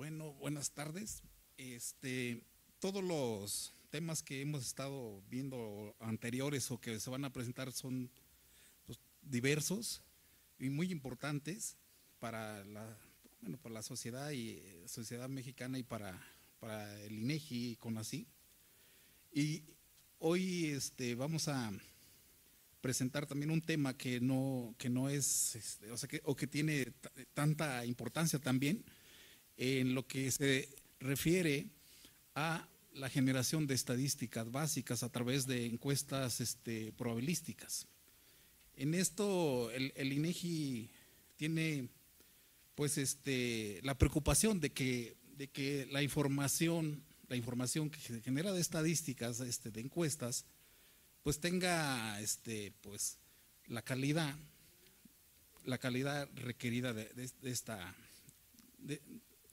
Bueno, buenas tardes. Todos los temas que hemos estado viendo anteriores o que se van a presentar son pues, diversos y muy importantes para para la sociedad y sociedad mexicana y para el INEGI y CONACYT. Y hoy vamos a presentar también un tema que no es, o que tiene tanta importancia también en lo que se refiere a la generación de estadísticas básicas a través de encuestas probabilísticas. En esto el INEGI tiene pues la preocupación de que la información que se genera de estadísticas, de encuestas, pues tenga pues la calidad requerida de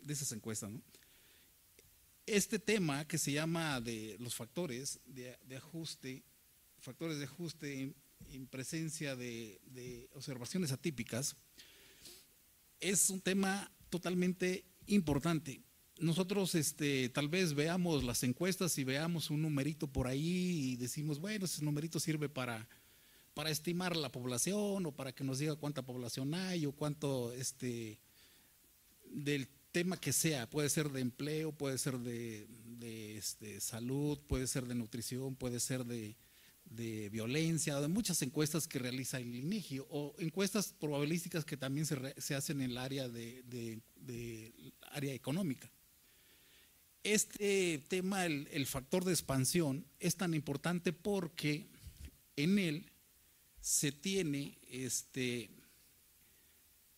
esas encuestas, ¿no? Este tema que se llama de los factores de ajuste en presencia de observaciones atípicas, es un tema totalmente importante. Nosotros tal vez veamos las encuestas y veamos un numerito por ahí y decimos, bueno, ese numerito sirve para estimar la población o para que nos diga cuánta población hay o cuánto del tema que sea, puede ser de empleo, puede ser de salud, puede ser de nutrición, puede ser de violencia, de muchas encuestas que realiza el INEGI o encuestas probabilísticas que también se hacen en el área de área económica. Este tema, el factor de expansión, es tan importante porque en él se tiene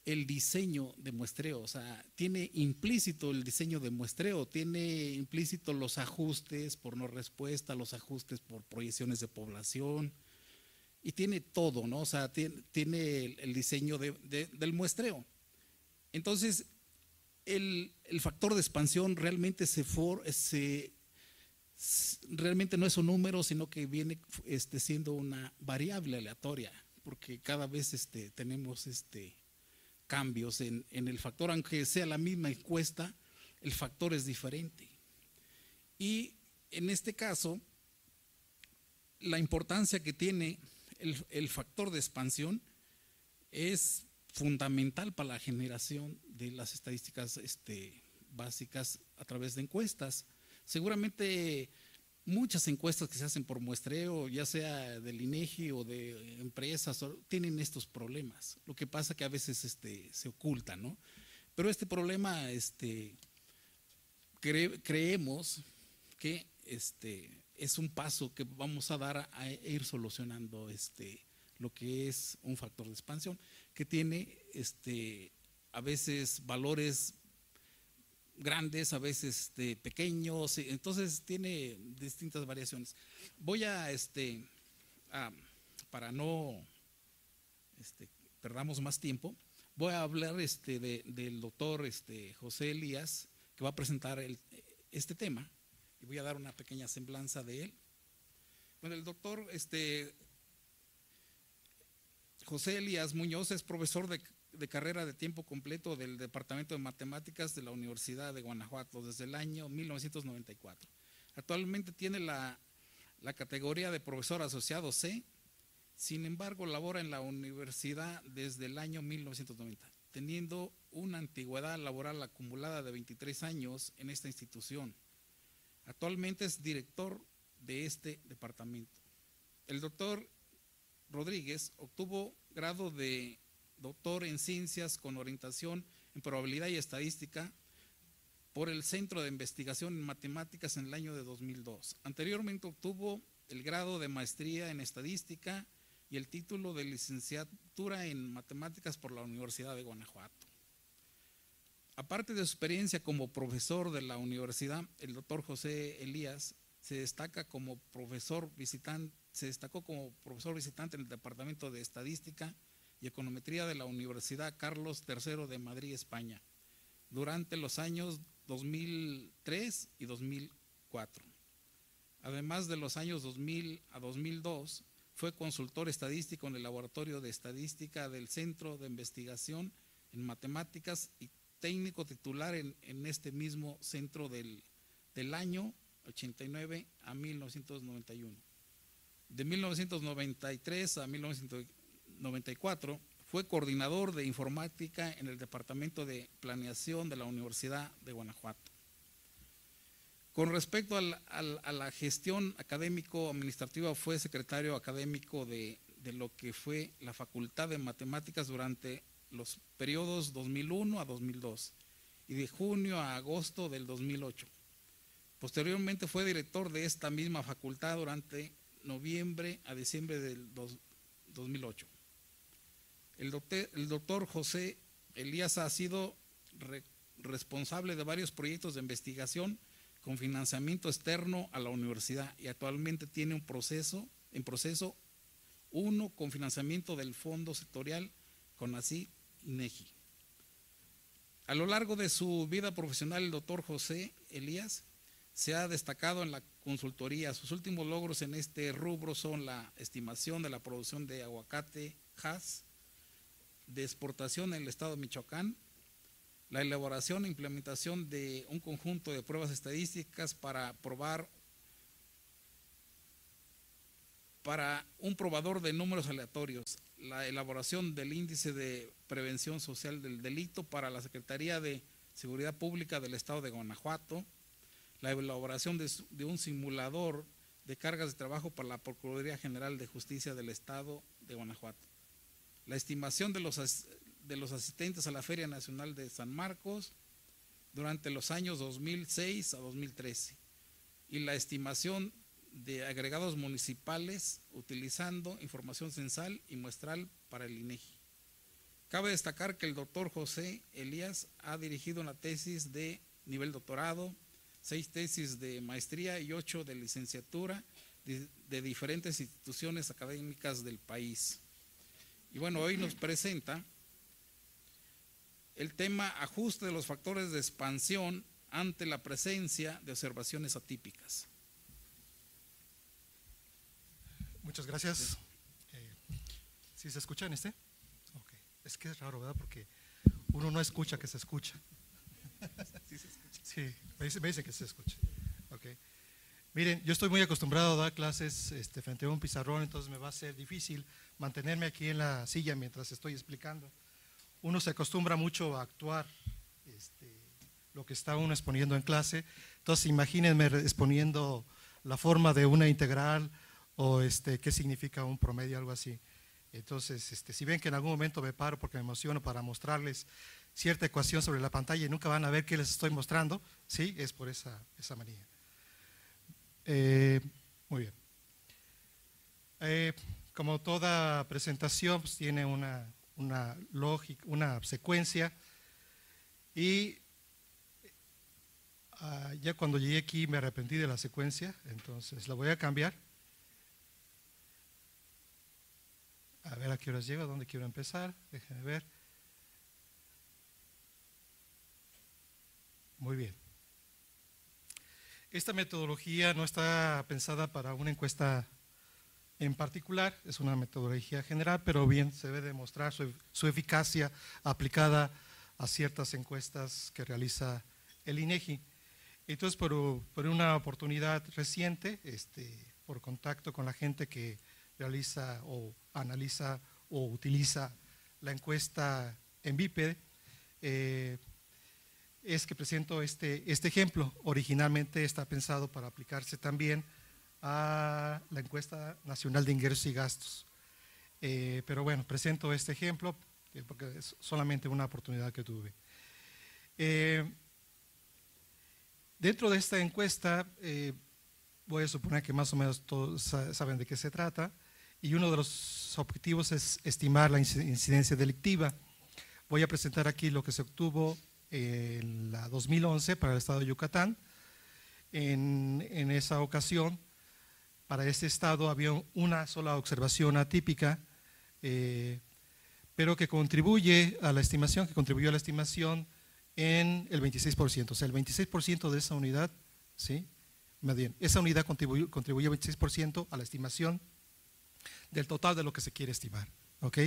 el diseño de muestreo, o sea, tiene implícito el diseño de muestreo, tiene implícito los ajustes por no respuesta, los ajustes por proyecciones de población, y tiene todo, ¿no? O sea, tiene el diseño del muestreo. Entonces, el factor de expansión realmente realmente no es un número, sino que viene siendo una variable aleatoria, porque cada vez tenemos cambios en el factor, aunque sea la misma encuesta, el factor es diferente. Y en este caso, la importancia que tiene el factor de expansión es fundamental para la generación de las estadísticas básicas a través de encuestas. Seguramente muchas encuestas que se hacen por muestreo, ya sea del INEGI o de empresas, tienen estos problemas. Lo que pasa que a veces se ocultan, ¿no? Pero este problema creemos que es un paso que vamos a dar a ir solucionando lo que es un factor de expansión que tiene a veces valores grandes, a veces pequeños, entonces tiene distintas variaciones. Voy para no perdamos más tiempo, voy a hablar del doctor José Elías, que va a presentar este tema, y voy a dar una pequeña semblanza de él. Bueno, el doctor José Elías Muñoz es profesor de carrera de tiempo completo del Departamento de Matemáticas de la Universidad de Guanajuato desde el año 1994. Actualmente tiene la categoría de profesor asociado C, sin embargo labora en la universidad desde el año 1990, teniendo una antigüedad laboral acumulada de 23 años en esta institución. Actualmente es director de este departamento. El doctor Rodríguez obtuvo grado de doctor en ciencias con orientación en probabilidad y estadística por el Centro de Investigación en Matemáticas en el año de 2002. Anteriormente obtuvo el grado de maestría en estadística y el título de licenciatura en matemáticas por la Universidad de Guanajuato. Aparte de su experiencia como profesor de la universidad, el doctor José Elías se destacó como profesor visitante en el Departamento de Estadística y Econometría de la Universidad Carlos III de Madrid, España, durante los años 2003 y 2004. Además de los años 2000 a 2002, fue consultor estadístico en el Laboratorio de Estadística del Centro de Investigación en Matemáticas y técnico titular en este mismo centro del año 89 a 1991. De 1993 a 1994 fue coordinador de informática en el Departamento de Planeación de la Universidad de Guanajuato. Con respecto a la gestión académico-administrativa, fue secretario académico de lo que fue la Facultad de Matemáticas durante los periodos 2001 a 2002 y de junio a agosto del 2008. Posteriormente fue director de esta misma facultad durante noviembre a diciembre del 2008. El doctor José Elías ha sido responsable de varios proyectos de investigación con financiamiento externo a la universidad y actualmente tiene en proceso uno con financiamiento del Fondo Sectorial CONACYT-INEGI. A lo largo de su vida profesional, el doctor José Elías se ha destacado en la consultoría. Sus últimos logros en este rubro son la estimación de la producción de aguacate Hass de exportación en el estado de Michoacán, la elaboración e implementación de un conjunto de pruebas estadísticas para un probador de números aleatorios, la elaboración del índice de prevención social del delito para la Secretaría de Seguridad Pública del estado de Guanajuato, la elaboración de un simulador de cargas de trabajo para la Procuraduría General de Justicia del estado de Guanajuato, la estimación de los asistentes a la Feria Nacional de San Marcos durante los años 2006 a 2013 y la estimación de agregados municipales utilizando información censal y muestral para el INEGI. Cabe destacar que el doctor José Elías ha dirigido una tesis de nivel doctorado, 6 tesis de maestría y 8 de licenciatura de diferentes instituciones académicas del país. Y bueno, hoy nos presenta el tema ajuste de los factores de expansión ante la presencia de observaciones atípicas. Muchas gracias. ¿Sí se escucha en este? Okay. Es que es raro, ¿verdad? Porque uno no escucha que se escucha. ¿Sí se escucha? Sí, me dice que se escucha. Okay. Miren, yo estoy muy acostumbrado a dar clases frente a un pizarrón, entonces me va a ser difícil mantenerme aquí en la silla mientras estoy explicando. Uno se acostumbra mucho a actuar lo que está uno exponiendo en clase, entonces imagínense exponiendo la forma de una integral o qué significa un promedio, algo así. Entonces, si ven que en algún momento me paro porque me emociono para mostrarles cierta ecuación sobre la pantalla y nunca van a ver qué les estoy mostrando, sí, es por esa manía. Muy bien. Como toda presentación, pues, tiene una lógica, una secuencia, y ya cuando llegué aquí me arrepentí de la secuencia, entonces la voy a cambiar. A ver a qué horas llego, a dónde quiero empezar, déjenme ver. Muy bien. Esta metodología no está pensada para una encuesta en particular, es una metodología general, pero bien se debe demostrar su eficacia aplicada a ciertas encuestas que realiza el INEGI. Entonces, por una oportunidad reciente, por contacto con la gente que realiza o analiza o utiliza la encuesta en bípede, es que presento este ejemplo. Originalmente está pensado para aplicarse también a la encuesta nacional de ingresos y gastos, pero bueno, presento este ejemplo porque es solamente una oportunidad que tuve. Dentro de esta encuesta, voy a suponer que más o menos todos saben de qué se trata, y uno de los objetivos es estimar la incidencia delictiva. Voy a presentar aquí lo que se obtuvo en la 2011 para el estado de Yucatán. En esa ocasión, para este estado había una sola observación atípica, pero que contribuyó a la estimación en el 26%, o sea, el 26% de esa unidad, ¿sí? Más bien, esa unidad contribuye 26% a la estimación del total de lo que se quiere estimar, ¿ok?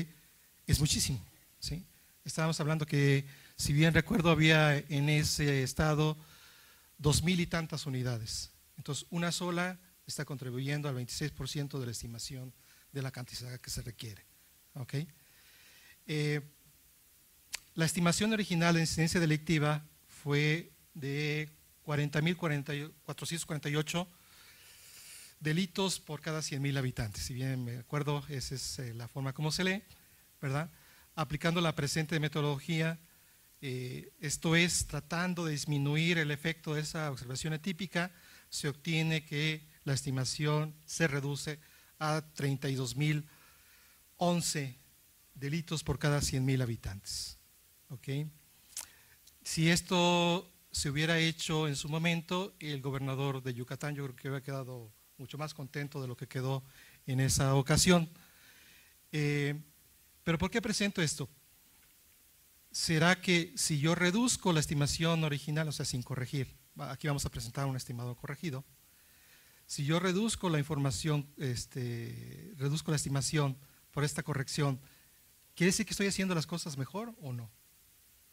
Es muchísimo, ¿sí? estábamos hablando que, si bien recuerdo, había en ese estado 2,000 y tantas unidades. Entonces, una sola está contribuyendo al 26% de la estimación de la cantidad que se requiere. ¿Okay? La estimación original de incidencia delictiva fue de 40.448 delitos por cada 100,000 habitantes. Si bien me acuerdo, esa es la forma como se lee, ¿verdad? Aplicando la presente metodología, esto es, tratando de disminuir el efecto de esa observación atípica, se obtiene que la estimación se reduce a 32.011 delitos por cada 100,000 habitantes. ¿Okay? Si esto se hubiera hecho en su momento, el gobernador de Yucatán yo creo que hubiera quedado mucho más contento de lo que quedó en esa ocasión. Pero ¿por qué presento esto? ¿Será que si yo reduzco la estimación original, o sea, sin corregir, aquí vamos a presentar un estimado corregido, si yo reduzco la información, reduzco la estimación por esta corrección, ¿quiere decir que estoy haciendo las cosas mejor o no?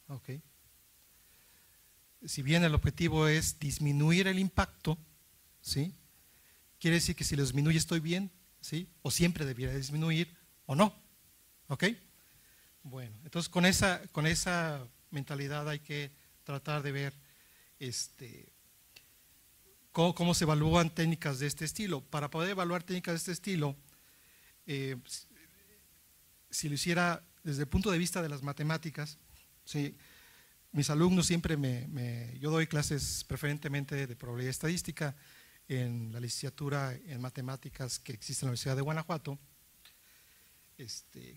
Okay. Si bien el objetivo es disminuir el impacto, ¿sí? Quiere decir que si lo disminuye estoy bien, ¿sí? O siempre debiera disminuir o no. ¿Ok? Bueno, entonces con esa mentalidad hay que tratar de ver cómo se evalúan técnicas de este estilo. Para poder evaluar técnicas de este estilo, si lo hiciera desde el punto de vista de las matemáticas, ¿sí? Mis alumnos siempre yo doy clases preferentemente de probabilidad estadística en la licenciatura en matemáticas que existe en la Universidad de Guanajuato.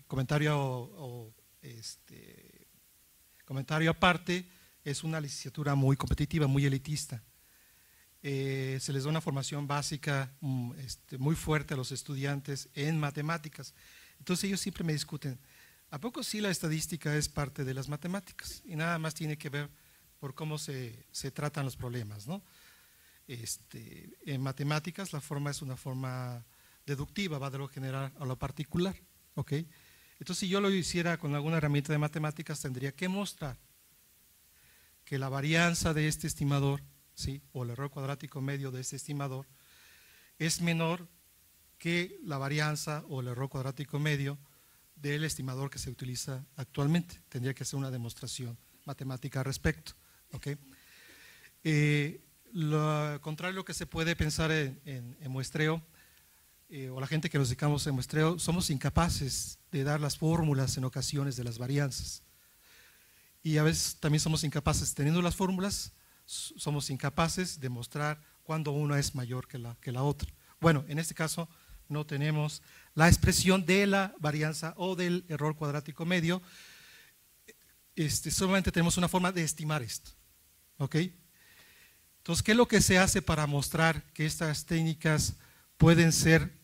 Comentario aparte, es una licenciatura muy competitiva, muy elitista. Se les da una formación básica muy fuerte a los estudiantes en matemáticas. Entonces ellos siempre me discuten, ¿a poco sí la estadística es parte de las matemáticas? Y nada más tiene que ver por cómo se tratan los problemas, ¿no? En matemáticas la forma es una forma deductiva, va de lo general a lo particular. ¿Okay? Entonces, si yo lo hiciera con alguna herramienta de matemáticas, tendría que mostrar que la varianza de este estimador, ¿sí? O el error cuadrático medio de este estimador, es menor que la varianza o el error cuadrático medio del estimador que se utiliza actualmente. Tendría que hacer una demostración matemática al respecto. ¿Okay? Lo contrario que se puede pensar en muestreo, o la gente que nos dedicamos a muestreo, somos incapaces de dar las fórmulas en ocasiones de las varianzas. Y a veces también somos incapaces, teniendo las fórmulas, somos incapaces de mostrar cuándo una es mayor que la otra. Bueno, en este caso no tenemos la expresión de la varianza o del error cuadrático medio, solamente tenemos una forma de estimar esto. ¿Ok? Entonces, ¿qué es lo que se hace para mostrar que estas técnicas pueden ser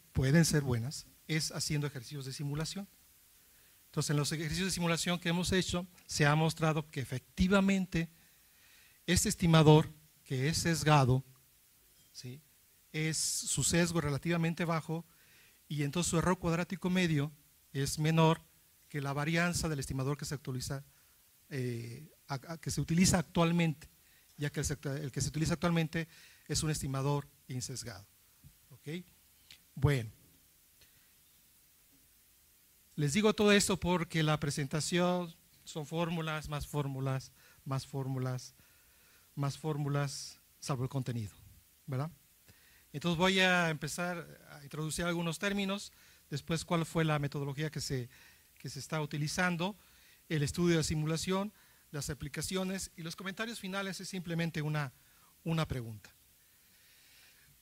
buenas? Es haciendo ejercicios de simulación. Entonces, en los ejercicios de simulación que hemos hecho, se ha mostrado que efectivamente este estimador, que es sesgado, ¿sí? Su sesgo relativamente bajo, y entonces su error cuadrático medio es menor que la varianza del estimador que se utiliza actualmente, ya que el que se utiliza actualmente es un estimador insesgado. ¿Ok? Bueno, les digo todo esto porque la presentación son fórmulas, más fórmulas, más fórmulas, más fórmulas, salvo el contenido, ¿verdad? Entonces voy a empezar a introducir algunos términos, después cuál fue la metodología que se está utilizando, el estudio de simulación, las aplicaciones, y los comentarios finales es simplemente una pregunta.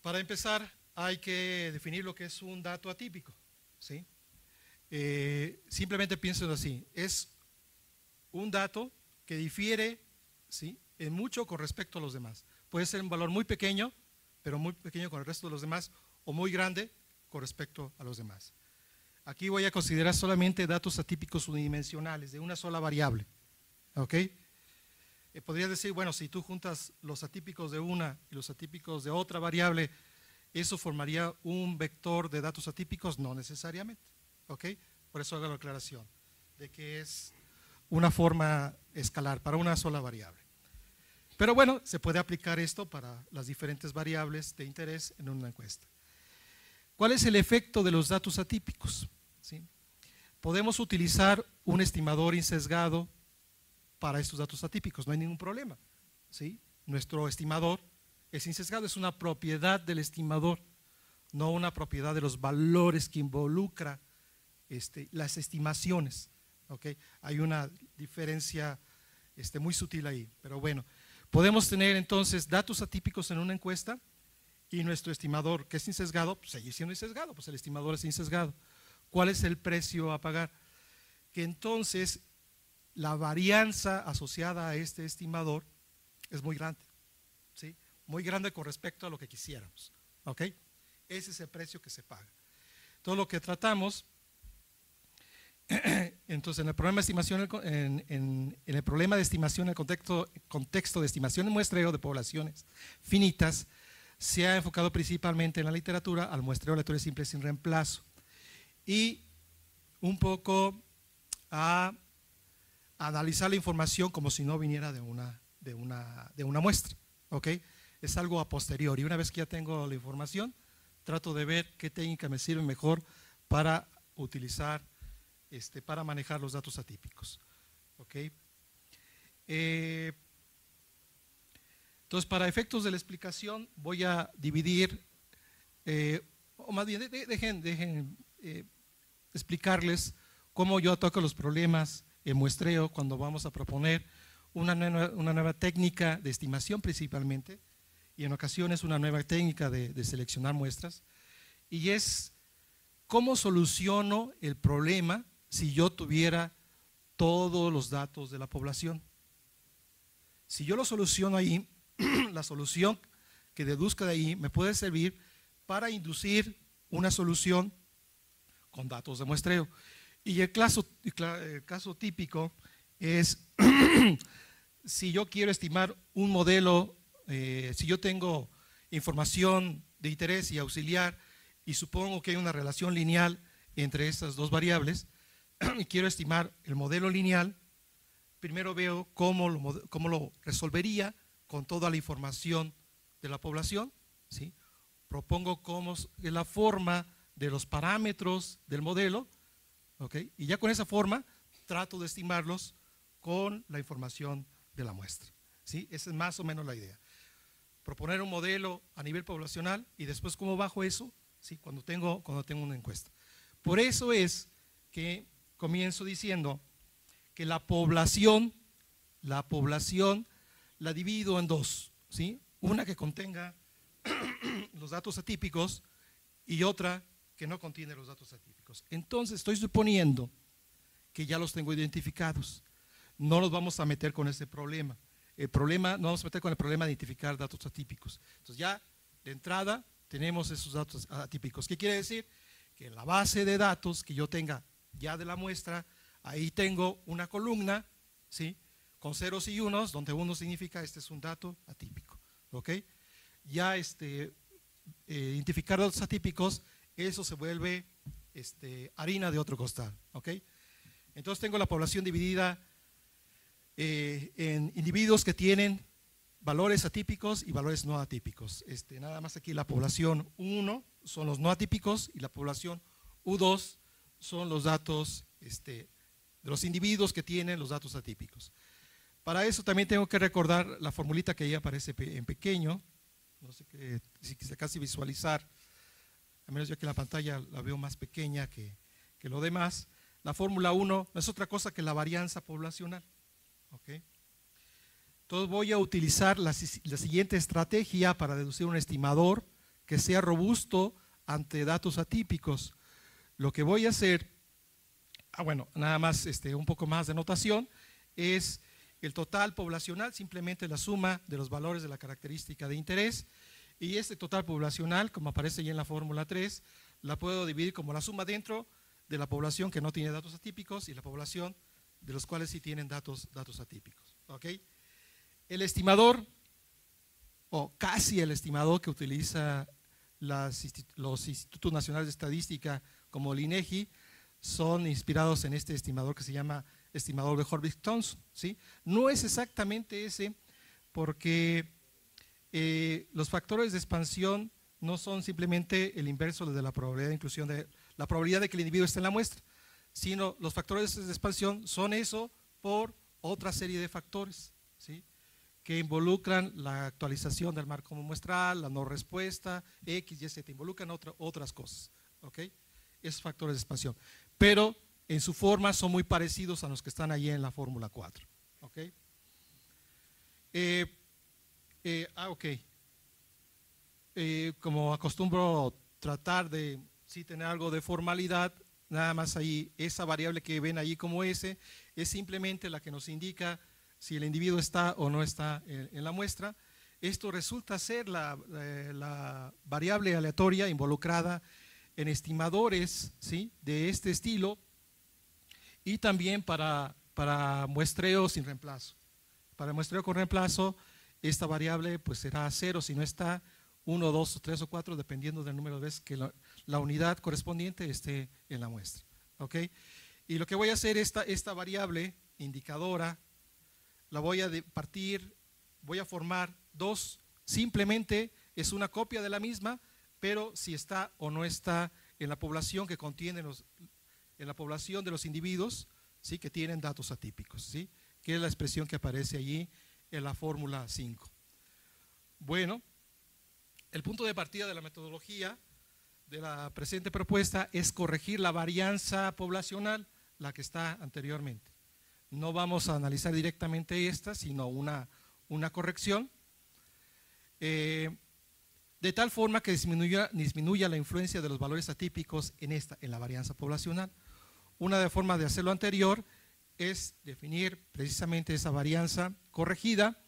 Para empezar, hay que definir lo que es un dato atípico, ¿sí? Simplemente piensen así, es un dato que difiere, ¿sí?, en mucho con respecto a los demás. Puede ser un valor muy pequeño, pero muy pequeño con el resto de los demás, o muy grande con respecto a los demás. Aquí voy a considerar solamente datos atípicos unidimensionales de una sola variable. ¿Ok? Podrías decir, bueno, si tú juntas los atípicos de una y los atípicos de otra variable, ¿eso formaría un vector de datos atípicos? No necesariamente. ¿Ok? Por eso hago la aclaración de que es una forma escalar para una sola variable. Pero bueno, se puede aplicar esto para las diferentes variables de interés en una encuesta. ¿Cuál es el efecto de los datos atípicos? ¿Sí? Podemos utilizar un estimador insesgado para estos datos atípicos, no hay ningún problema. ¿Sí? Nuestro estimador es insesgado, es una propiedad del estimador, no una propiedad de los valores que involucra las estimaciones. ¿Okay? Hay una diferencia muy sutil ahí, pero bueno. Podemos tener entonces datos atípicos en una encuesta y nuestro estimador, que es insesgado, pues seguir siendo insesgado, pues el estimador es insesgado. ¿Cuál es el precio a pagar? Que entonces la varianza asociada a este estimador es muy grande, ¿sí? Muy grande con respecto a lo que quisiéramos. ¿Ok? Ese es el precio que se paga. Todo lo que tratamos, entonces en el problema de estimación, en el problema de estimación, en el contexto de estimación de muestreo de poblaciones finitas, se ha enfocado principalmente en la literatura al muestreo aleatorio simple sin reemplazo y un poco a analizar la información como si no viniera de una muestra. ¿Ok? Es algo a posteriori. Y una vez que ya tengo la información, trato de ver qué técnica me sirve mejor para utilizar, para manejar los datos atípicos. ¿Ok? Entonces, para efectos de la explicación, voy a dividir, o más bien, dejen explicarles cómo yo ataco los problemas en muestreo cuando vamos a proponer una nueva técnica de estimación principalmente, y en ocasiones una nueva técnica de seleccionar muestras, y es cómo soluciono el problema si yo tuviera todos los datos de la población. Si yo lo soluciono ahí, la solución que deduzca de ahí me puede servir para inducir una solución con datos de muestreo. Y el caso típico es si yo quiero estimar un modelo, si yo tengo información de interés y auxiliar y supongo que hay una relación lineal entre estas dos variables y quiero estimar el modelo lineal, primero veo cómo lo resolvería con toda la información de la población, ¿sí? Propongo cómo es la forma de los parámetros del modelo, ¿okay? Y ya con esa forma trato de estimarlos con la información de la muestra, ¿sí? Esa es más o menos la idea. Proponer un modelo a nivel poblacional y después cómo bajo eso, ¿sí? cuando tengo una encuesta. Por eso es que comienzo diciendo que la población la divido en dos, ¿sí? Una que contenga los datos atípicos y otra que no contiene los datos atípicos. Entonces estoy suponiendo que ya los tengo identificados. No los vamos a meter con ese problema. No vamos a meter con el problema de identificar datos atípicos. Entonces ya de entrada tenemos esos datos atípicos. ¿Qué quiere decir? Que en la base de datos que yo tenga ya de la muestra, ahí tengo una columna, ¿sí? Con ceros y unos, donde uno significa este es un dato atípico. ¿Ok? Ya identificar datos atípicos, eso se vuelve harina de otro costal. ¿Ok? Entonces tengo la población dividida en individuos que tienen valores atípicos y valores no atípicos. Nada más aquí la población U1 son los no atípicos y la población U2 son los datos de los individuos que tienen los datos atípicos. Para eso también tengo que recordar la formulita que ahí aparece en pequeño, no sé si se casi visualizar, al menos yo aquí en la pantalla la veo más pequeña que lo demás. La fórmula 1 no es otra cosa que la varianza poblacional. ¿Okay? Entonces voy a utilizar la siguiente estrategia para deducir un estimador que sea robusto ante datos atípicos. Lo que voy a hacer, bueno, nada más un poco más de notación, es el total poblacional, simplemente la suma de los valores de la característica de interés, y este total poblacional, como aparece ya en la fórmula 3, la puedo dividir como la suma dentro de la población que no tiene datos atípicos y la población de los cuales sí tienen datos atípicos. ¿Okay? El estimador, o casi el estimador que utiliza los Institutos Nacionales de Estadística como el INEGI, son inspirados en este estimador que se llama estimador de Horvitz-Thompson, ¿sí? No es exactamente ese, porque los factores de expansión no son simplemente el inverso de la probabilidad de inclusión, de la probabilidad de que el individuo esté en la muestra, sino los factores de expansión son eso por otra serie de factores, ¿sí? Que involucran la actualización del marco muestral, la no respuesta, X, Y, Z, involucran otras cosas, ¿ok? Esos factores de expansión. Pero en su forma son muy parecidos a los que están allí en la fórmula 4, ¿ok? Ok. Como acostumbro tratar de tener algo de formalidad, nada más ahí, esa variable que ven ahí como S es simplemente la que nos indica si el individuo está o no está en la muestra. Esto resulta ser la variable aleatoria involucrada en estimadores, ¿sí?, de este estilo, y también para muestreo sin reemplazo. Para muestreo con reemplazo, esta variable pues será 0 si no está, 1, 2, 3 o 4, dependiendo del número de veces que la unidad correspondiente esté en la muestra, ¿ok? Y lo que voy a hacer, esta variable indicadora, la voy a partir, voy a formar dos, simplemente es una copia de la misma, pero si está o no está en la población que contiene en la población de los individuos, ¿sí?, que tienen datos atípicos, ¿sí?, que es la expresión que aparece allí en la fórmula 5. Bueno, el punto de partida de la metodología de la presente propuesta es corregir la varianza poblacional, la que está anteriormente. No vamos a analizar directamente esta, sino una corrección, de tal forma que disminuya la influencia de los valores atípicos en la varianza poblacional. Una forma de hacerlo anterior es definir precisamente esa varianza corregida.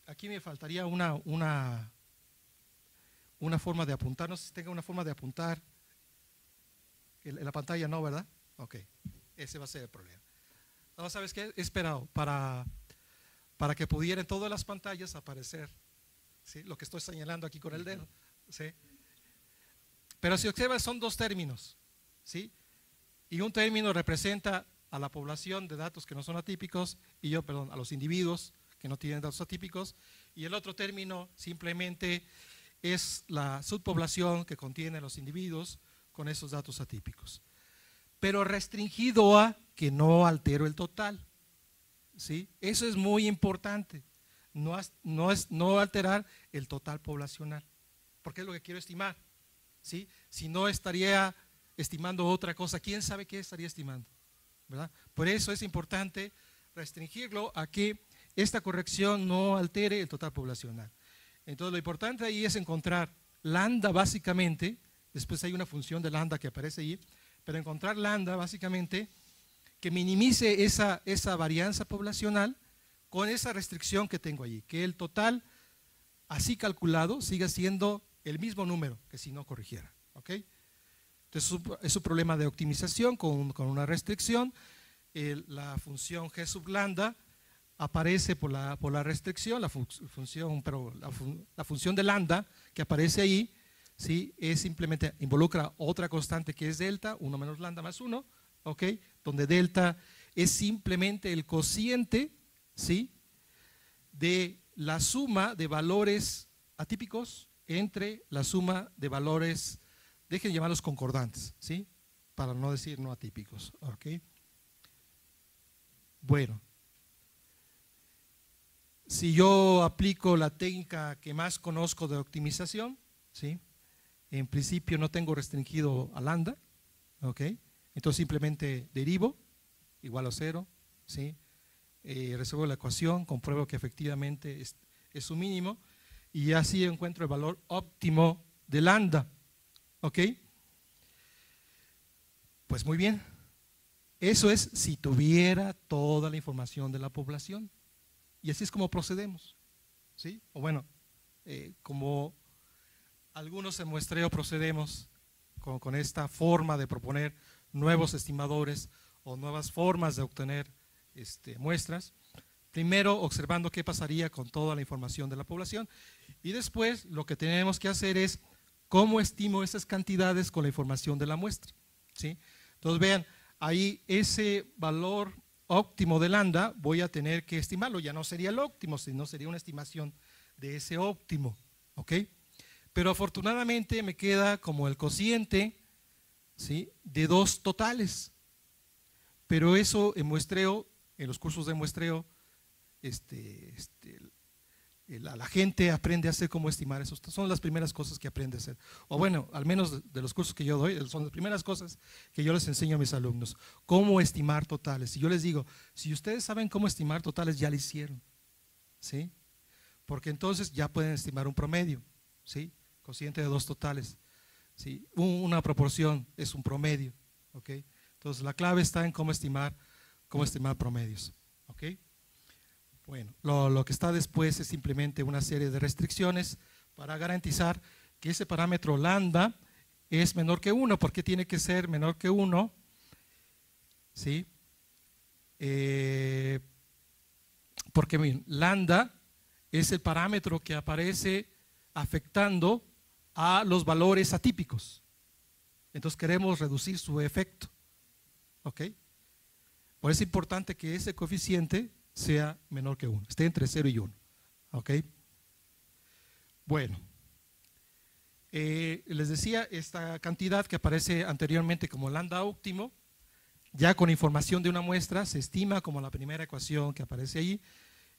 Aquí me faltaría una forma de apuntar, no sé si tenga una forma de apuntar en la pantalla, no, ¿verdad? Ok, ese va a ser el problema. No, ¿sabes qué? He esperado para que pudiera en todas las pantallas aparecer, ¿sí?, lo que estoy señalando aquí con el dedo, ¿sí? Pero si observas, son dos términos, ¿sí? Y un término representa a la población de datos que no son atípicos, a los individuos que no tienen datos atípicos, y el otro término simplemente es la subpoblación que contiene los individuos con esos datos atípicos. Pero restringido a que no altero el total, ¿sí? Eso es muy importante, no alterar el total poblacional, porque es lo que quiero estimar, ¿sí? Si no estaría estimando otra cosa, ¿quién sabe qué estaría estimando? ¿Verdad? Por eso es importante restringirlo a que esta corrección no altere el total poblacional. Entonces lo importante ahí es encontrar lambda básicamente, después hay una función de lambda que aparece ahí, pero encontrar lambda básicamente que minimice esa varianza poblacional con esa restricción que tengo allí, que el total así calculado siga siendo el mismo número que si no corrigiera, ¿ok? Entonces es un problema de optimización con una restricción. La función G sub lambda aparece por la restricción, la función de lambda que aparece ahí, ¿sí?, es simplemente, involucra otra constante que es delta, 1 menos lambda más 1, ¿ok? Donde delta es simplemente el cociente, ¿sí?, de la suma de valores atípicos entre la suma de valores, dejen de llamarlos concordantes, ¿sí?, para no decir no atípicos, ¿ok? Bueno, si yo aplico la técnica que más conozco de optimización, ¿sí?, en principio no tengo restringido a lambda, ¿ok? Entonces simplemente derivo, igual a 0, ¿sí? Resuelvo la ecuación, compruebo que efectivamente es su mínimo y así encuentro el valor óptimo de lambda, ¿ok? Pues muy bien, eso es si tuviera toda la información de la población y así es como procedemos, ¿sí? O bueno, como algunos en muestreo procedemos con esta forma de proponer nuevos estimadores o nuevas formas de obtener muestras, primero observando qué pasaría con toda la información de la población y después lo que tenemos que hacer es cómo estimo esas cantidades con la información de la muestra, ¿sí? Entonces vean, ahí ese valor óptimo de lambda voy a tener que estimarlo. Ya no sería el óptimo, sino sería una estimación de ese óptimo, ¿ok? Pero afortunadamente me queda como el cociente, ¿sí?, de dos totales. Pero eso en muestreo, en los cursos de muestreo, la gente aprende a hacer cómo estimar eso. Son las primeras cosas que aprende a hacer. O bueno, al menos de los cursos que yo doy, son las primeras cosas que yo les enseño a mis alumnos. Cómo estimar totales. Y yo les digo, si ustedes saben cómo estimar totales, ya lo hicieron, ¿sí? Porque entonces ya pueden estimar un promedio, ¿sí? Cociente de dos totales, ¿sí? Una proporción es un promedio, ¿ok? Entonces la clave está en cómo estimar promedios, ¿ok? Bueno, lo que está después es simplemente una serie de restricciones para garantizar que ese parámetro lambda es menor que 1. ¿Por qué tiene que ser menor que 1? ¿Sí? Porque bien, lambda es el parámetro que aparece afectando a los valores atípicos. Entonces queremos reducir su efecto, ¿ok? Por eso es importante que ese coeficiente sea menor que 1, esté entre 0 y 1, ¿ok? Bueno, les decía, esta cantidad que aparece anteriormente como lambda óptimo, ya con información de una muestra, se estima como la primera ecuación que aparece ahí.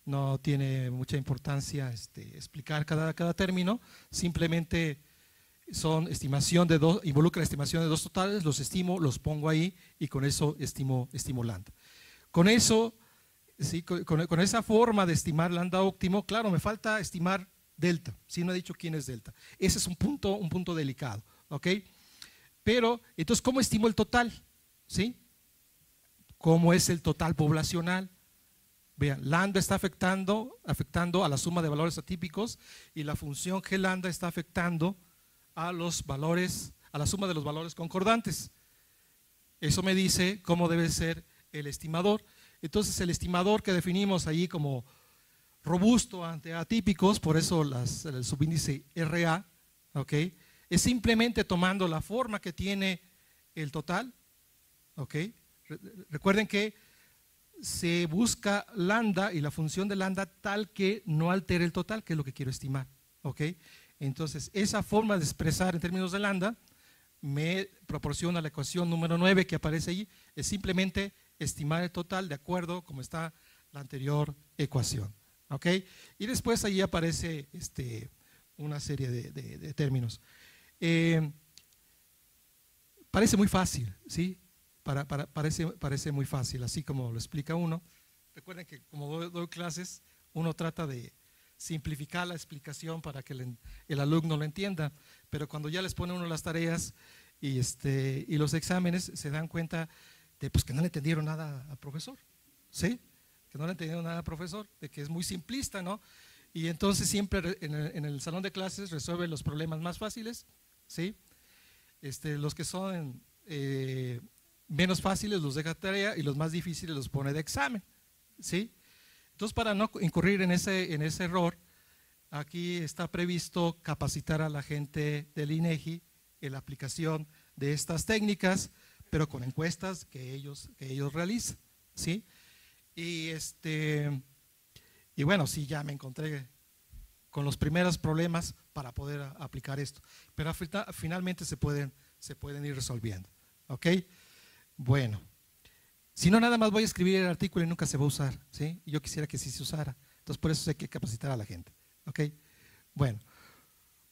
No tiene mucha importancia explicar cada término, simplemente son estimación de dos, involucra la estimación de dos totales, los estimo, los pongo ahí y con eso estimo lambda. Con eso, sí, con esa forma de estimar lambda óptimo, claro, me falta estimar delta, si no he dicho quién es delta. Ese es un punto delicado, ¿ok? Pero, entonces, ¿cómo estimo el total? ¿Sí? ¿Cómo es el total poblacional? Vean, lambda está afectando a la suma de valores atípicos y la función G lambda está afectando a la suma de los valores concordantes. Eso me dice cómo debe ser el estimador. Entonces el estimador que definimos ahí como robusto ante atípicos, por eso el subíndice RA, ¿ok?, es simplemente tomando la forma que tiene el total, ¿ok? Recuerden que se busca lambda y la función de lambda tal que no altere el total, que es lo que quiero estimar, ¿ok? Entonces, esa forma de expresar en términos de lambda me proporciona la ecuación número 9 que aparece ahí, es simplemente estimar el total de acuerdo como está la anterior ecuación, ¿ok? Y después ahí aparece una serie de términos. Parece muy fácil, ¿sí? Parece muy fácil, así como lo explica uno. Recuerden que como doy clases, uno trata de simplificar la explicación para que el alumno lo entienda, pero cuando ya les pone uno las tareas y los exámenes, se dan cuenta de pues, que no le entendieron nada al profesor, ¿sí? Que no le entendieron nada al profesor, de que es muy simplista, ¿no? Y entonces siempre en el salón de clases resuelve los problemas más fáciles, ¿sí? Los que son menos fáciles los deja tarea y los más difíciles los pone de examen, ¿sí? Entonces, para no incurrir en ese error, aquí está previsto capacitar a la gente del INEGI en la aplicación de estas técnicas, pero con encuestas que ellos realizan, ¿sí? Y bueno, sí, ya me encontré con los primeros problemas para poder aplicar esto, pero finalmente se pueden ir resolviendo, ¿ok? Bueno, si no, nada más voy a escribir el artículo y nunca se va a usar, ¿sí? Yo quisiera que sí se usara, entonces por eso hay que capacitar a la gente, ¿ok? Bueno,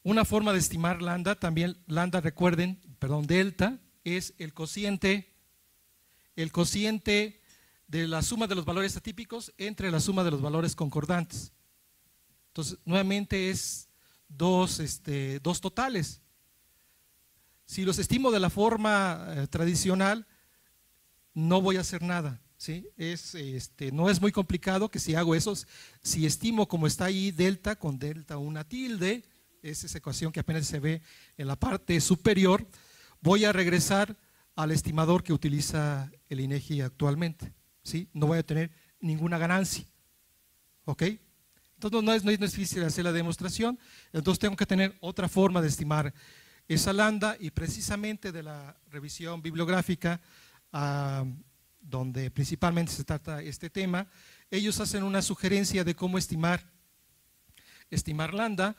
una forma de estimar lambda, también lambda, recuerden, delta, es el cociente de la suma de los valores atípicos entre la suma de los valores concordantes. Entonces, nuevamente es dos totales. Si los estimo de la forma tradicional, no voy a hacer nada, ¿sí? No es muy complicado que si hago eso, si estimo como está ahí delta con delta una tilde, es esa ecuación que apenas se ve en la parte superior, voy a regresar al estimador que utiliza el INEGI actualmente, ¿sí? No voy a tener ninguna ganancia, ¿ok? Entonces no es difícil hacer la demostración, entonces tengo que tener otra forma de estimar esa lambda y precisamente de la revisión bibliográfica donde principalmente se trata este tema, ellos hacen una sugerencia de cómo estimar lambda,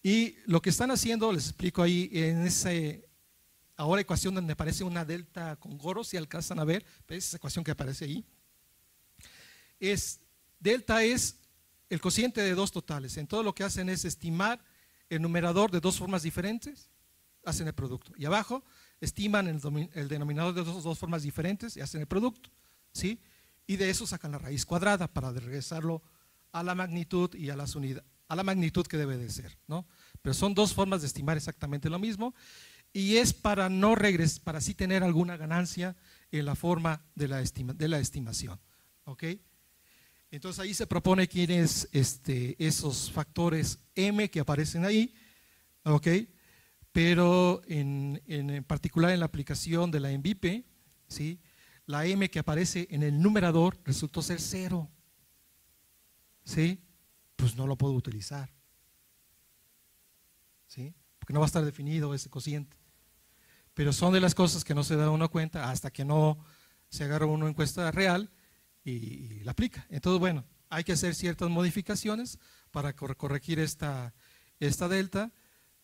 y lo que están haciendo, les explico ahí en ese ahora ecuación donde aparece una delta con Goro, si alcanzan a ver, esa ecuación que aparece ahí, delta es el cociente de dos totales. En todo lo que hacen es estimar el numerador de dos formas diferentes, hacen el producto. Y abajo estiman el denominador de dos formas diferentes y hacen el producto, ¿sí? Y de eso sacan la raíz cuadrada para regresarlo a la magnitud y a las unidades, a la magnitud que debe de ser, ¿no? Pero son dos formas de estimar exactamente lo mismo, y es para no regresar, para sí tener alguna ganancia en la forma de la estimación, ¿ok? Entonces ahí se propone quiénes esos factores M que aparecen ahí, ¿ok? Pero en particular en la aplicación de la MVP, ¿sí? La M que aparece en el numerador resultó ser 0, ¿sí? Pues no lo puedo utilizar, ¿sí? Porque no va a estar definido ese cociente. Pero son de las cosas que no se da uno cuenta hasta que no se agarra una encuesta real y la aplica. Entonces, bueno, hay que hacer ciertas modificaciones para corregir esta delta,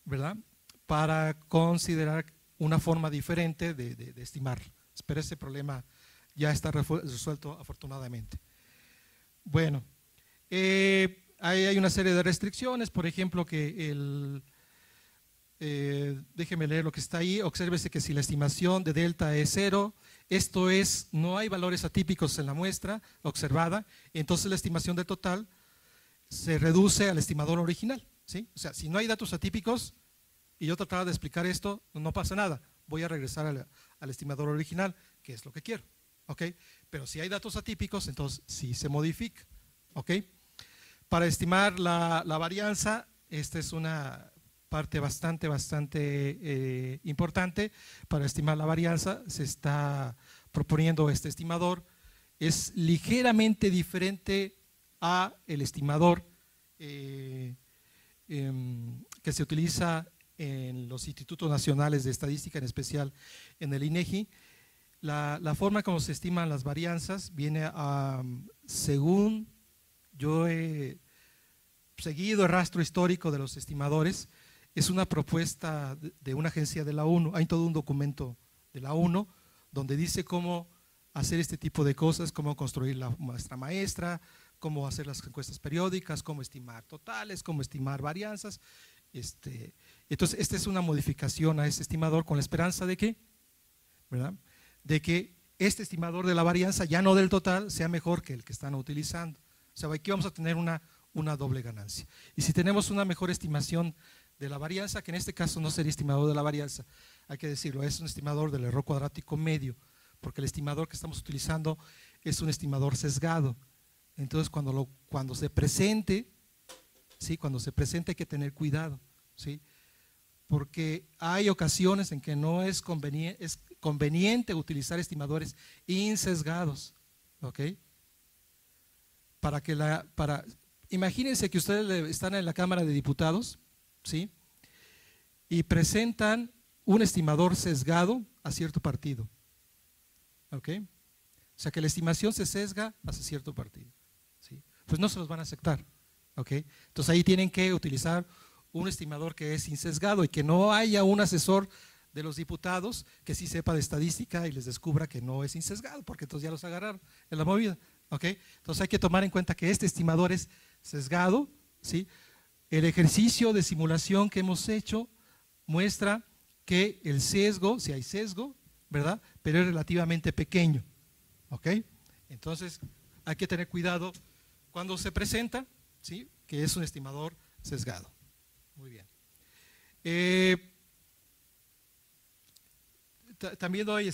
¿verdad? Para considerar una forma diferente de estimar. Pero ese problema ya está resuelto afortunadamente. Bueno, hay una serie de restricciones, por ejemplo, que déjeme leer lo que está ahí. Obsérvese que si la estimación de delta es 0, esto es, no hay valores atípicos en la muestra observada, entonces la estimación del total se reduce al estimador original, ¿sí? O sea, si no hay datos atípicos y yo trataba de explicar esto, no pasa nada, voy a regresar al estimador original, que es lo que quiero, ¿ok? Pero si hay datos atípicos, entonces sí se modifica, ¿ok? Para estimar la varianza, esta es una parte bastante importante. Para estimar la varianza se está proponiendo este estimador. Es ligeramente diferente a el estimador que se utiliza en los institutos nacionales de estadística, en especial en el INEGI. La forma como se estiman las varianzas viene según yo he seguido el rastro histórico de los estimadores, es una propuesta de una agencia de la ONU. Hay todo un documento de la ONU donde dice cómo hacer este tipo de cosas, cómo construir la muestra maestra, cómo hacer las encuestas periódicas, cómo estimar totales, cómo estimar varianzas. Entonces, esta es una modificación a ese estimador con la esperanza de que, ¿verdad?, de que este estimador de la varianza, ya no del total, sea mejor que el que están utilizando. O sea, aquí vamos a tener una doble ganancia. Y si tenemos una mejor estimación de la varianza, que en este caso no sería estimador de la varianza, hay que decirlo, es un estimador del error cuadrático medio, porque el estimador que estamos utilizando es un estimador sesgado. Entonces, cuando se presente, ¿sí?, cuando se presente hay que tener cuidado, ¿sí?, porque hay ocasiones en que no es conveniente utilizar estimadores insesgados, ¿ok? Imagínense que ustedes están en la Cámara de Diputados, ¿sí?, y presentan un estimador sesgado a cierto partido, ¿ok? O sea, que la estimación se sesga hacia cierto partido, ¿sí? Pues no se los van a aceptar, ¿ok? Entonces ahí tienen que utilizar un estimador que es insesgado y que no haya un asesor de los diputados que sí sepa de estadística y les descubra que no es insesgado, porque entonces ya los agarraron en la movida, ¿ok? Entonces hay que tomar en cuenta que este estimador es sesgado, ¿sí? El ejercicio de simulación que hemos hecho muestra que el sesgo, si hay sesgo, ¿verdad?, pero es relativamente pequeño, ¿ok? Entonces hay que tener cuidado cuando se presenta, ¿sí?, que es un estimador sesgado. Muy bien. También doy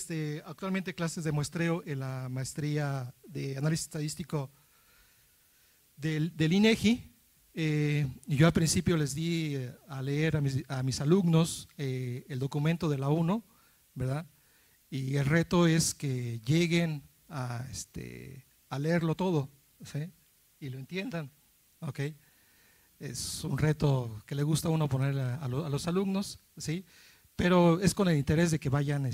actualmente clases de muestreo en la maestría de análisis estadístico del INEGI. Yo al principio les di a leer a mis alumnos el documento de la ONU, ¿verdad? Y el reto es que lleguen a leerlo todo, ¿sí?, y lo entiendan, ¿ok? Es un reto que le gusta a uno poner a los alumnos, ¿sí?, pero es con el interés de que vayan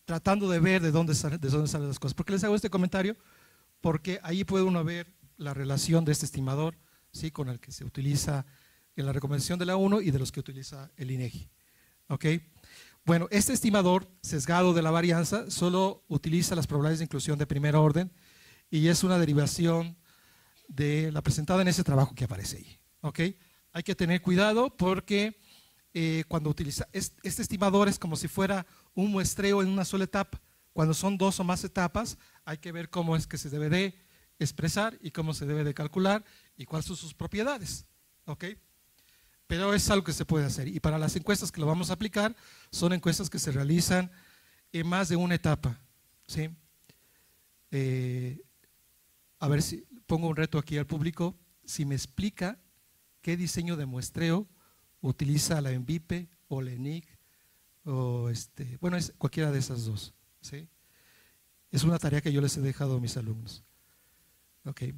tratando de ver de dónde salen las cosas. ¿Por qué les hago este comentario? Porque ahí puede uno ver la relación de este estimador, ¿sí?, con el que se utiliza en la recomendación de la ONU y de los que utiliza el INEGI. ¿Ok? Bueno, este estimador sesgado de la varianza solo utiliza las probabilidades de inclusión de primer orden y es una derivación de la presentada en ese trabajo que aparece ahí. ¿Ok? Hay que tener cuidado porque cuando utiliza este estimador es como si fuera un muestreo en una sola etapa. Cuando son dos o más etapas, hay que ver cómo es que se debe de expresar y cómo se debe de calcular y cuáles son sus propiedades. ¿Ok? Pero es algo que se puede hacer. Y para las encuestas que lo vamos a aplicar, son encuestas que se realizan en más de una etapa. ¿Sí? A ver si pongo un reto aquí al público. Si me explica qué diseño de muestreo utiliza la ENVIPE o la ENIC, o bueno, es cualquiera de esas dos. ¿Sí? Es una tarea que yo les he dejado a mis alumnos. Okay.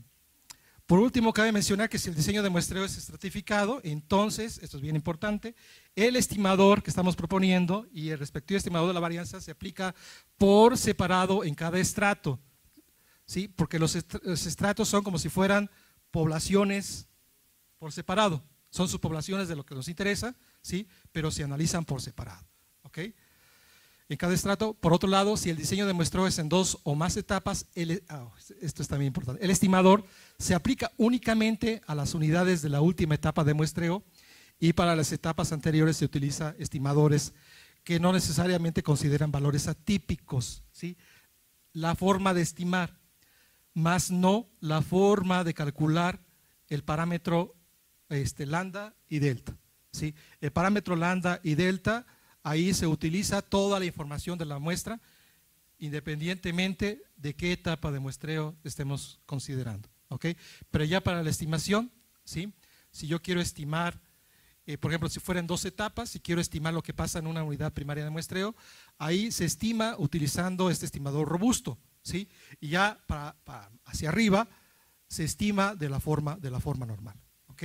Por último, cabe mencionar que si el diseño de muestreo es estratificado, entonces, esto es bien importante, el estimador que estamos proponiendo y el respectivo estimador de la varianza se aplica por separado en cada estrato, ¿sí? Porque los estratos son como si fueran poblaciones por separado, son subpoblaciones de lo que nos interesa, ¿sí?, pero se analizan por separado. ¿Ok? En cada estrato. Por otro lado, si el diseño de muestreo es en dos o más etapas, esto es también importante, el estimador se aplica únicamente a las unidades de la última etapa de muestreo y para las etapas anteriores se utiliza estimadores que no necesariamente consideran valores atípicos, ¿sí? La forma de estimar, más no la forma de calcular el parámetro lambda y delta, ¿sí? El parámetro lambda y delta, ahí se utiliza toda la información de la muestra, independientemente de qué etapa de muestreo estemos considerando. ¿Ok? Pero ya para la estimación, ¿sí?, si yo quiero estimar, por ejemplo, si fueran dos etapas, si quiero estimar lo que pasa en una unidad primaria de muestreo, ahí se estima utilizando este estimador robusto, ¿sí? Y ya hacia arriba se estima de la forma normal. ¿Ok?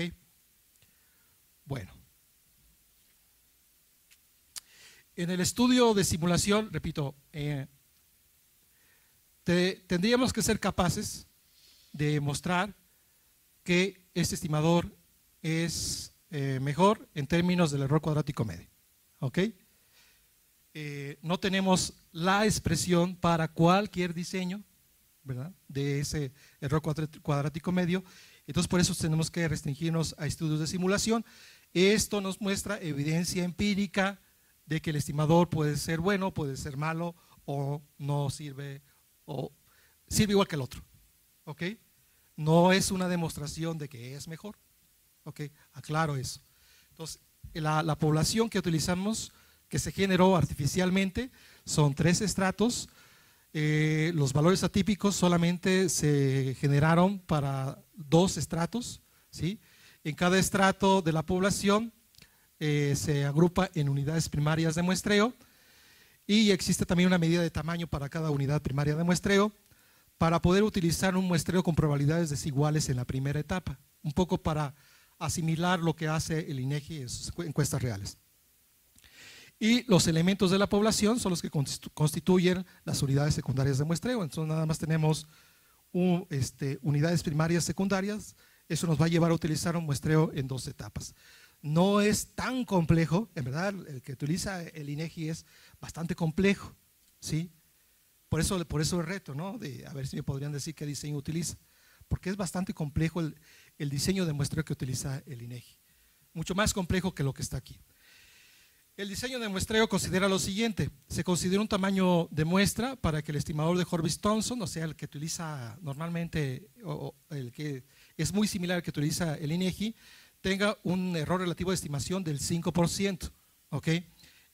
Bueno. En el estudio de simulación, repito, tendríamos que ser capaces de mostrar que este estimador es mejor en términos del error cuadrático medio. ¿Ok? No tenemos la expresión para cualquier diseño, ¿verdad?, de ese error cuadrático medio. Entonces, por eso tenemos que restringirnos a estudios de simulación. Esto nos muestra evidencia empírica de que el estimador puede ser bueno, puede ser malo, o no sirve, o sirve igual que el otro. ¿Ok? No es una demostración de que es mejor. ¿Ok? Aclaro eso. Entonces, la población que utilizamos, que se generó artificialmente, son 3 estratos. Los valores atípicos solamente se generaron para 2 estratos, ¿sí? En cada estrato de la población se agrupa en unidades primarias de muestreo y existe también una medida de tamaño para cada unidad primaria de muestreo para poder utilizar un muestreo con probabilidades desiguales en la primera etapa, un poco para asimilar lo que hace el INEGI en sus encuestas reales. Y los elementos de la población son los que constituyen las unidades secundarias de muestreo. Entonces nada más tenemos unidades primarias secundarias. Eso nos va a llevar a utilizar un muestreo en 2 etapas. No es tan complejo, en verdad el que utiliza el INEGI es bastante complejo, ¿sí? Por eso el reto, ¿no?, de a ver si me podrían decir qué diseño utiliza, porque es bastante complejo el diseño de muestreo que utiliza el INEGI, mucho más complejo que lo que está aquí. El diseño de muestreo considera lo siguiente: se considera un tamaño de muestra para que el estimador de Horvitz-Thompson, o sea, el que utiliza normalmente, o el que es muy similar al que utiliza el INEGI, tenga un error relativo de estimación del 5%. ¿Ok?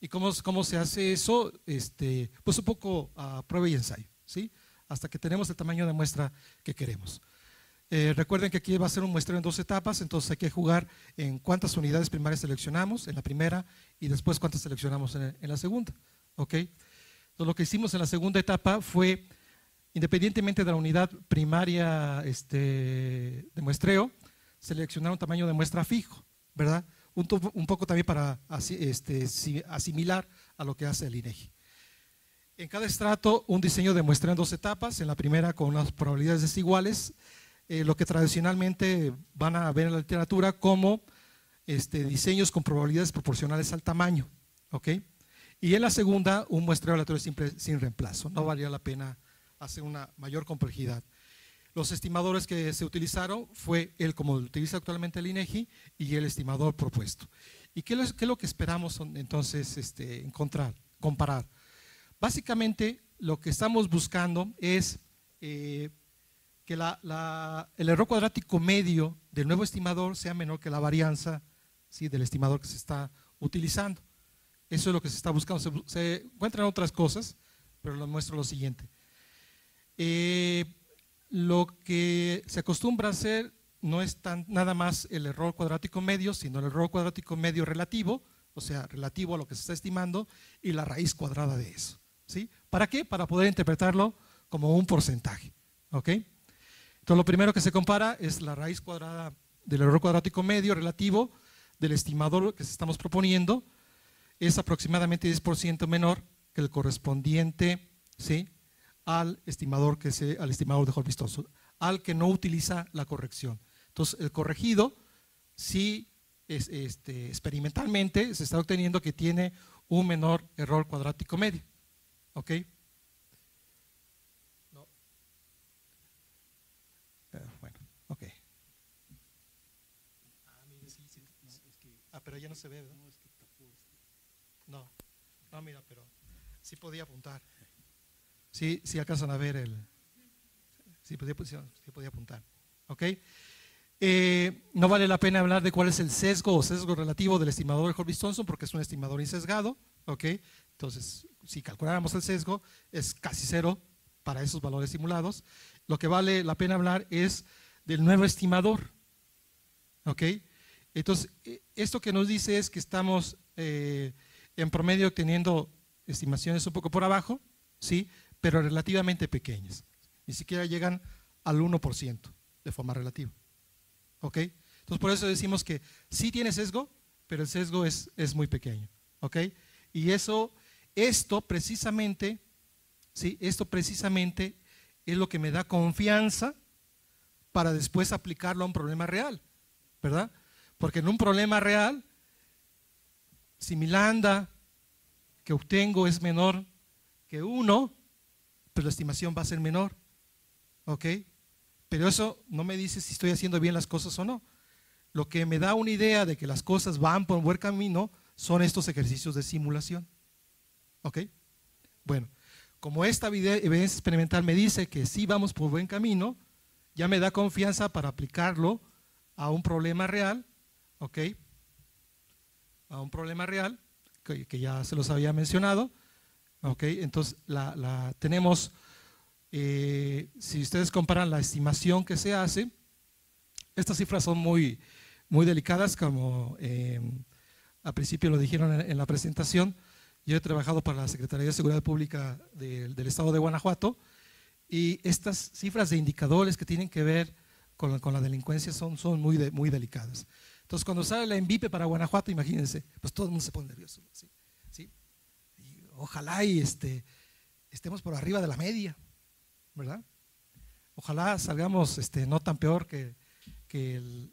¿Y cómo se hace eso? Pues un poco a prueba y ensayo, ¿sí? Hasta que tenemos el tamaño de muestra que queremos. Recuerden que aquí va a ser un muestreo en 2 etapas, entonces hay que jugar en cuántas unidades primarias seleccionamos en la primera y después cuántas seleccionamos en la segunda. ¿Ok? Entonces lo que hicimos en la segunda etapa fue, independientemente de la unidad primaria de muestreo, seleccionar un tamaño de muestra fijo, ¿verdad? Un poco también para asimilar a lo que hace el INEGI. En cada estrato, un diseño de muestra en 2 etapas. En la primera, con unas probabilidades desiguales, lo que tradicionalmente van a ver en la literatura como diseños con probabilidades proporcionales al tamaño. ¿Ok? Y en la segunda, un muestreo aleatorio simple sin reemplazo. No valía la pena hacer una mayor complejidad. Los estimadores que se utilizaron fue como utiliza actualmente el INEGI, y el estimador propuesto. ¿Y qué es lo que esperamos entonces encontrar, comparar? Básicamente, lo que estamos buscando es que el error cuadrático medio del nuevo estimador sea menor que la varianza, ¿sí?, del estimador que se está utilizando. Eso es lo que se está buscando. Se encuentran otras cosas, pero les muestro lo siguiente. Lo que se acostumbra a hacer no es nada más el error cuadrático medio, sino el error cuadrático medio relativo, o sea, relativo a lo que se está estimando, y la raíz cuadrada de eso. ¿Sí? ¿Para qué? Para poder interpretarlo como un porcentaje. ¿Ok? Entonces, lo primero que se compara es la raíz cuadrada del error cuadrático medio relativo del estimador que estamos proponiendo. Es aproximadamente 10% menor que el correspondiente, ¿sí?, al estimador de Hall-Vinson, al que no utiliza la corrección. Entonces, el corregido, sí, experimentalmente se está obteniendo que tiene un menor error cuadrático medio. ¿Ok? No. Bueno, ok. Pero ya no se ve, ¿verdad? No, mira, pero sí podía apuntar. Sí alcanzan a ver sí podía apuntar. ¿Ok? No vale la pena hablar de cuál es el sesgo o sesgo relativo del estimador de Hall-Vinson, porque es un estimador insesgado. ¿Ok? Entonces, si calculáramos el sesgo, es casi cero para esos valores simulados. Lo que vale la pena hablar es del nuevo estimador. ¿Ok? Entonces, esto que nos dice es que estamos en promedio obteniendo estimaciones un poco por abajo, ¿sí?, pero relativamente pequeñas. Ni siquiera llegan al 1% de forma relativa. ¿Ok? Entonces, por eso decimos que sí tiene sesgo, pero el sesgo es muy pequeño. ¿Ok? Y esto precisamente, ¿sí?, esto precisamente es lo que me da confianza para después aplicarlo a un problema real, ¿verdad? Porque en un problema real, si mi lambda que obtengo es menor que 1, pues la estimación va a ser menor. ¿Ok? Pero eso no me dice si estoy haciendo bien las cosas o no. Lo que me da una idea de que las cosas van por un buen camino son estos ejercicios de simulación. ¿Ok? Bueno, como esta evidencia experimental me dice que sí vamos por buen camino, ya me da confianza para aplicarlo a un problema real. ¿Ok? A un problema real que ya se los había mencionado. ¿Ok? Entonces tenemos, si ustedes comparan la estimación que se hace, estas cifras son muy delicadas, como al principio lo dijeron en la presentación. Yo he trabajado para la Secretaría de Seguridad Pública del Estado de Guanajuato, y estas cifras de indicadores que tienen que ver con la delincuencia son muy delicadas. Entonces, cuando sale la ENVIPE para Guanajuato, imagínense, pues todo el mundo se pone nervioso. ¿Sí? Y ojalá estemos por arriba de la media, ¿verdad? Ojalá salgamos no tan peor que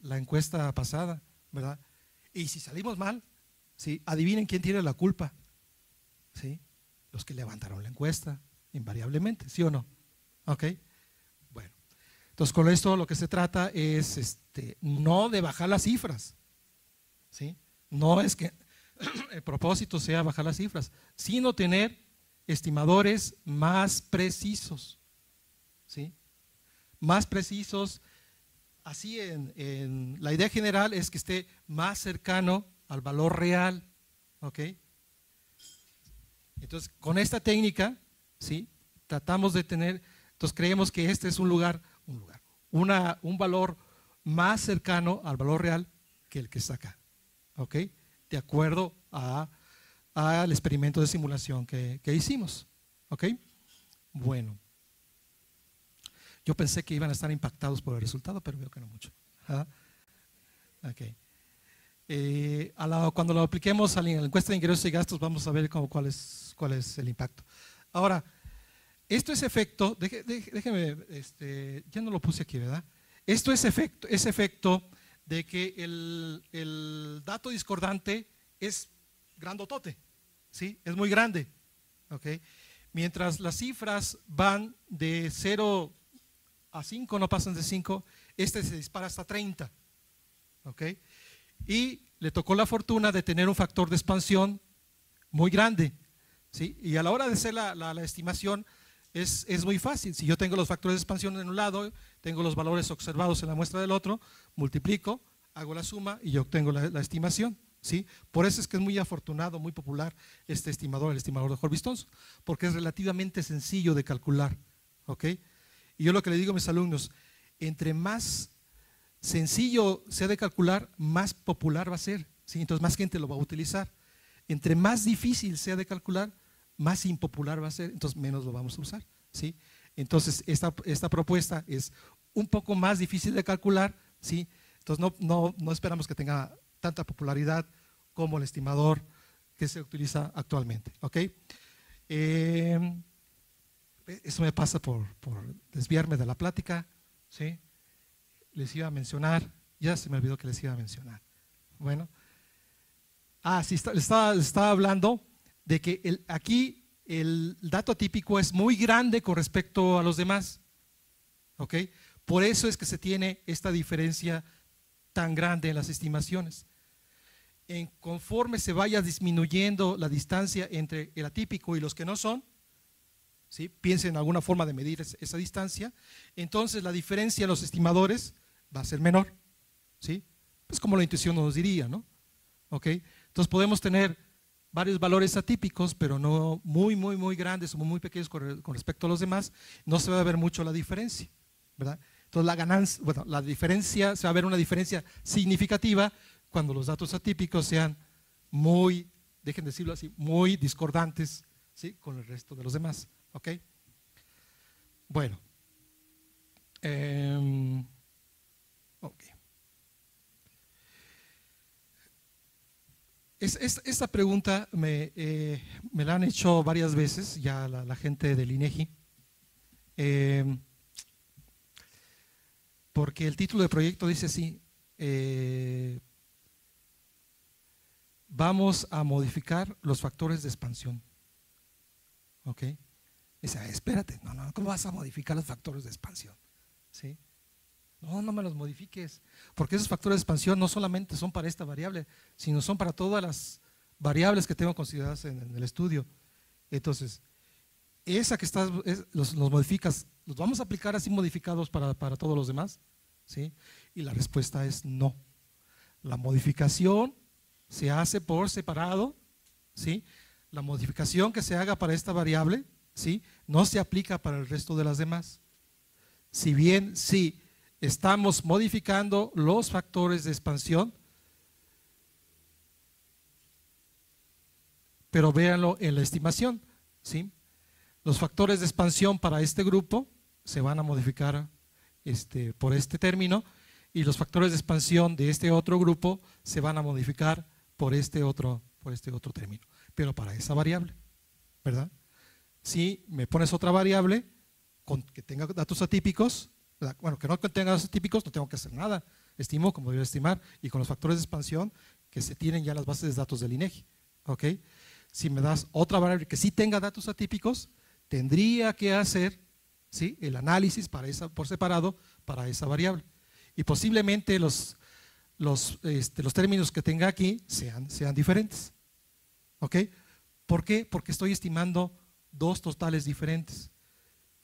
la encuesta pasada, ¿verdad? Y si salimos mal, ¿sí?, adivinen quién tiene la culpa. ¿Sí? Los que levantaron la encuesta, invariablemente, ¿sí o no? ¿Ok? Bueno, entonces con esto lo que se trata es no de bajar las cifras, ¿sí? No es que el propósito sea bajar las cifras, sino tener estimadores más precisos, ¿sí? Más precisos. Así en la idea general es que esté más cercano al valor real. ¿Ok? Entonces, con esta técnica, ¿sí?, tratamos de tener, entonces creemos que este es un valor más cercano al valor real que el que está acá. ¿Ok? De acuerdo al experimento de simulación que hicimos. ¿Ok? Bueno. Yo pensé que iban a estar impactados por el resultado, pero veo que no mucho. Okay. Cuando lo apliquemos a la encuesta de ingresos y gastos, vamos a ver cuál es el impacto. Ahora, esto es efecto, déjeme, ya no lo puse aquí, ¿verdad? Esto es efecto de que el dato discordante es grandotote, ¿sí? Es muy grande, ¿ok? Mientras las cifras van de 0 a 5, no pasan de 5, este se dispara hasta 30, ¿ok? Y le tocó la fortuna de tener un factor de expansión muy grande, ¿sí? Y a la hora de hacer la estimación es muy fácil. Si yo tengo los factores de expansión en un lado, tengo los valores observados en la muestra del otro, multiplico, hago la suma y yo obtengo la estimación, ¿sí? Por eso es que es muy afortunado, muy popular este estimador, el estimador de Hobson, porque es relativamente sencillo de calcular, ¿ok? Y yo lo que le digo a mis alumnos, entre más sencillo sea de calcular, más popular va a ser, ¿sí? Entonces más gente lo va a utilizar. Entre más difícil sea de calcular, más impopular va a ser, entonces menos lo vamos a usar, ¿sí? Entonces esta propuesta es un poco más difícil de calcular, ¿sí? Entonces no esperamos que tenga tanta popularidad como el estimador que se utiliza actualmente, ¿ok? Eso me pasa por desviarme de la plática, ¿sí? Les iba a mencionar, ya se me olvidó que les iba a mencionar. Bueno, sí, estaba hablando de que aquí el dato atípico es muy grande con respecto a los demás, ¿ok? Por eso es que se tiene esta diferencia tan grande en las estimaciones. Conforme se vaya disminuyendo la distancia entre el atípico y los que no son, ¿sí? Piensen en alguna forma de medir esa distancia, entonces la diferencia en los estimadores va a ser menor, ¿sí? Pues como la intuición nos diría, ¿no? ¿Ok? Entonces podemos tener varios valores atípicos, pero no muy grandes o muy pequeños con respecto a los demás, no se va a ver mucho la diferencia, ¿verdad? Entonces la ganancia, bueno, la diferencia, se va a ver una diferencia significativa cuando los datos atípicos sean muy, dejen decirlo así, muy discordantes, ¿sí? Con el resto de los demás, ¿ok? Bueno, ok. Esta pregunta me la han hecho varias veces ya la gente del INEGI, porque el título del proyecto dice así, vamos a modificar los factores de expansión. ¿Ok? Dice, espérate, no, ¿cómo vas a modificar los factores de expansión? ¿Sí? No me los modifiques, porque esos factores de expansión no solamente son para esta variable, sino son para todas las variables que tengo consideradas en el estudio. Entonces, esa que los modificas, ¿los vamos a aplicar así modificados para todos los demás? ¿Sí? Y la respuesta es no. La modificación se hace por separado, ¿sí? La modificación que se haga para esta variable, ¿sí? No se aplica para el resto de las demás. Si bien sí estamos modificando los factores de expansión, pero véanlo en la estimación, ¿sí? Los factores de expansión para este grupo se van a modificar por este término, y los factores de expansión de este otro grupo se van a modificar por este otro término, pero para esa variable, ¿verdad? Si me pones otra variable que tenga datos atípicos, ¿verdad? Bueno, que no tenga datos atípicos, no tengo que hacer nada, estimo como debería estimar, y con los factores de expansión que se tienen ya en las bases de datos del INEGI, ¿ok? Si me das otra variable que sí tenga datos atípicos, tendría que hacer, ¿sí?, el análisis por separado para esa variable, y posiblemente los términos que tenga aquí sean diferentes, ¿ok? ¿Por qué? Porque estoy estimando dos totales diferentes,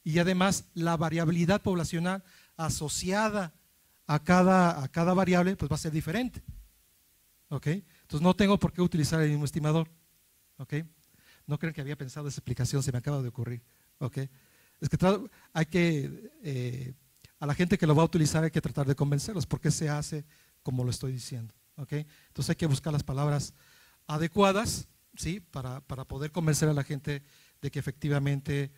y además la variabilidad poblacional asociada a cada variable pues va a ser diferente, ¿ok? Entonces no tengo por qué utilizar el mismo estimador, ¿ok? No creen que había pensado esa explicación, se me acaba de ocurrir, ¿ok? Es que hay que, a la gente que lo va a utilizar hay que tratar de convencerlos, porque se hace como lo estoy diciendo, ¿ok? Entonces hay que buscar las palabras adecuadas, ¿sí?, para poder convencer a la gente de que efectivamente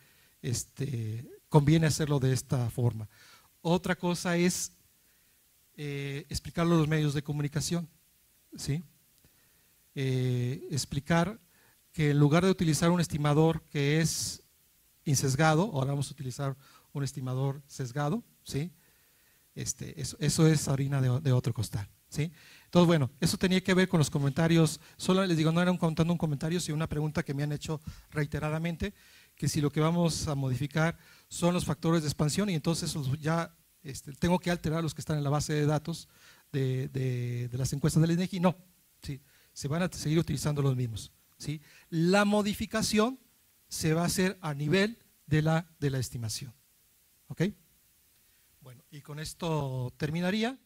conviene hacerlo de esta forma. Otra cosa es explicarlo a los medios de comunicación, ¿sí? Explicar que en lugar de utilizar un estimador que es insesgado, ahora vamos a utilizar un estimador sesgado, ¿sí? Eso es harina de otro costal, ¿sí? Entonces, bueno, eso tenía que ver con los comentarios. Solo les digo, no era contando un comentario, sino una pregunta que me han hecho reiteradamente, que si lo que vamos a modificar son los factores de expansión, y entonces ya tengo que alterar los que están en la base de datos de las encuestas del INEGI. No, ¿sí? Se van a seguir utilizando los mismos, ¿sí? La modificación se va a hacer a nivel de la estimación. ¿Ok? Bueno, y con esto terminaría.